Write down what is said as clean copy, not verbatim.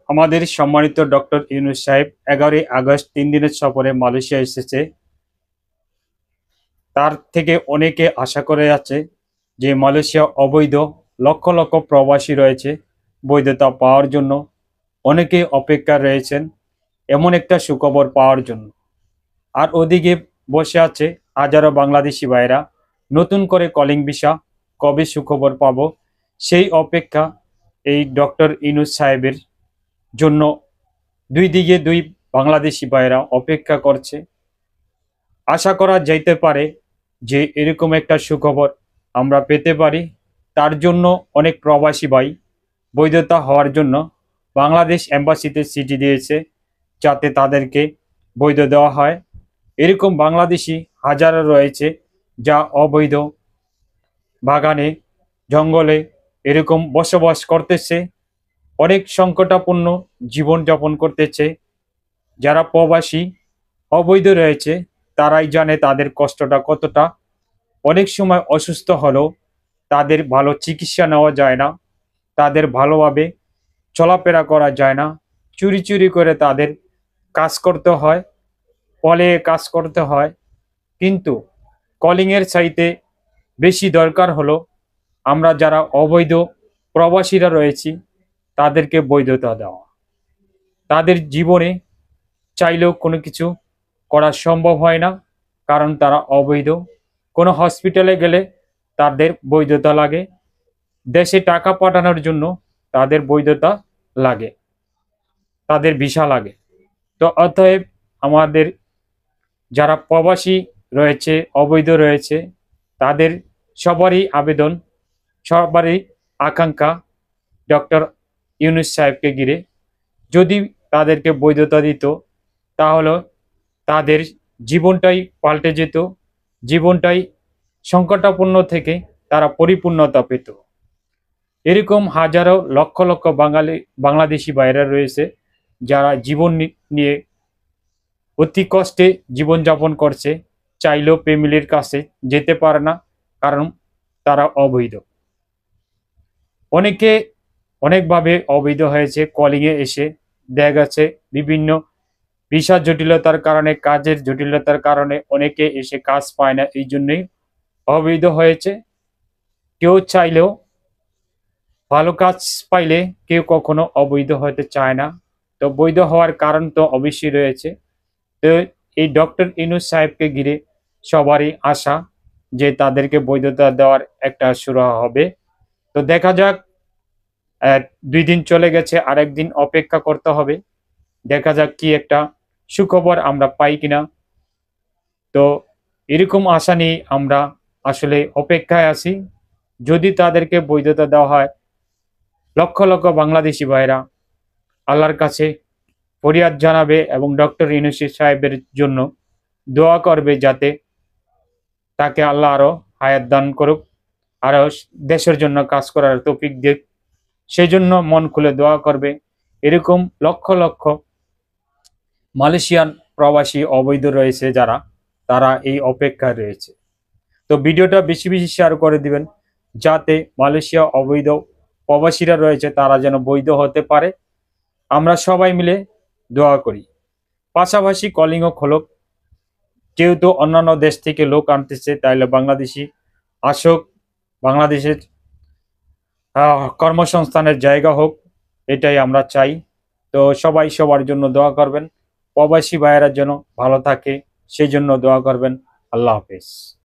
আমাদের সম্মানিত ডক্টর ইউনূস সাহেব 11ই আগস্ট 3 দিনের সফরে মালয়েশিয়া এসেছে। তার থেকে অনেকে আশা করে আছে যে মালয়েশিয়া অবৈধ লক্ষ লক্ষ প্রবাসী রয়েছে, বৈধতা পাওয়ার জন্য অনেকে অপেক্ষা রয়েছেন এমন একটা সুখবর পাওয়ার জন্য। আর ওদিকে বসে আছে হাজারো বাংলাদেশি ভাইরা, নতুন করে কলিং ভিসা কবে সুখবর পাবো সেই অপেক্ষা এই ডক্টর ইউনূস সাহেবের জন্য। দুই দিকে দুই বাংলাদেশি ভাইরা অপেক্ষা করছে। আশা করা যাইতে পারে যে এরকম একটা সুখবর আমরা পেতে পারি। তার জন্য অনেক প্রবাসী ভাই বৈধতা হওয়ার জন্য বাংলাদেশ এম্বাসিতে চিঠি দিয়েছে যাতে তাদেরকে বৈধ দেওয়া হয়। এরকম বাংলাদেশি হাজারো রয়েছে যা অবৈধ বাগানে জঙ্গলে এরকম বসবাস করতেছে, অনেক সংকটাপন্ন জীবনযাপন করতেছে। যারা প্রবাসী অবৈধ রয়েছে তারাই জানে তাদের কষ্টটা কতটা। অনেক সময় অসুস্থ হলেও তাদের ভালো চিকিৎসা নেওয়া যায় না, তাদের ভালোভাবে চলাফেরা করা যায় না, চুরি চুরি করে তাদের কাজ করতে হয়, কলে কাজ করতে হয়। কিন্তু কলিংয়ের চাইতে বেশি দরকার হলো আমরা যারা অবৈধ প্রবাসীরা রয়েছি তাদেরকে বৈধতা দেওয়া। তাদের জীবনে চাইলেও কোনো কিছু করা সম্ভব হয় না, কারণ তারা অবৈধ। কোনো হসপিটালে গেলে তাদের বৈধতা লাগে, দেশে টাকা পাঠানোর জন্য তাদের বৈধতা লাগে, তাদের ভিসা লাগে। তো অতএব আমাদের যারা প্রবাসী রয়েছে অবৈধ রয়েছে তাদের সবারই আবেদন, সবারই আকাঙ্ক্ষা ডক্টর ইউনূস সাহেবকে ঘিরে যদি তাদেরকে বৈধতা দিত তাহলে তাদের জীবনটাই পাল্টে যেত, জীবনটাই সংকটাপন্ন থেকে তারা পরিপূর্ণতা পেত। এরকম হাজারো লক্ষ লক্ষ বাংলাদেশি ভাইরা রয়েছে যারা জীবন নিয়ে অতি কষ্টে জীবনযাপন করছে, চাইলেও ফ্যামিলির কাছে যেতে পারে না কারণ তারা অবৈধ। অনেকে অনেকভাবে অবৈধ হয়েছে, কলিংয়ে এসে দেখা গেছে বিভিন্ন ভিসার জটিলতার কারণে, কাজের জটিলতার কারণে অনেকে এসে কাজ পায় না, এই জন্যই অবৈধ হয়েছে। কেউ চাইলেও ভালো কাজ পাইলে কেউ কখনো অবৈধ হতে চায় না। তো বৈধ হওয়ার কারণ তো অবশ্যই রয়েছে। তো এই ডক্টর ইউনূস সাহেবকে ঘিরে সবারই আশা যে তাদেরকে বৈধতা দেওয়ার একটা শুরু হবে। তো দেখা যাক, 2 দিন চলে গেছে, আরেকদিন অপেক্ষা করতে হবে। দেখা যাক কি একটা সুখবর আমরা পাই কিনা। তো এরকম আশা নিয়ে আমরা আসলে অপেক্ষায় আছি। যদি তাদেরকে বৈধতা দেওয়া হয়, লক্ষ লক্ষ বাংলাদেশি ভাইরা আল্লাহর কাছে ফরিয়াদ জানাবে এবং ডক্টর ইউনূস সাহেবের জন্য দোয়া করবে যাতে তাকে আল্লাহ আরো হায়াত দান করুক, আরো দেশের জন্য কাজ করার তৌফিক দিক। সেই জন্য মন খুলে দোয়া করবে। এরকম লক্ষ লক্ষ মালয়েশিয়ান প্রবাসী অবৈধ রয়েছে যারা, তারা এই অপেক্ষায় রয়েছে। তো ভিডিওটা বেশি বেশি শেয়ার করে দিবেন যাতে মালয়েশিয়া অবৈধ প্রবাসীরা রয়েছে তারা যেন বৈধ হতে পারে। আমরা সবাই মিলে দোয়া করি। পাশাপাশি কলিংও খোলক, যেহেতু অন্যান্য দেশ থেকে লোক আনতেছে তাইলে বাংলাদেশি আসুক, বাংলাদেশের কর্মসংস্থানের জায়গা হোক, এটাই আমরা চাই। তো সবাই সবার জন্য দোয়া করবেন, প্রবাসী ভাইয়েরা যেন ভালো থাকে সেই জন্য দোয়া করবেন। আল্লাহ হাফেজ।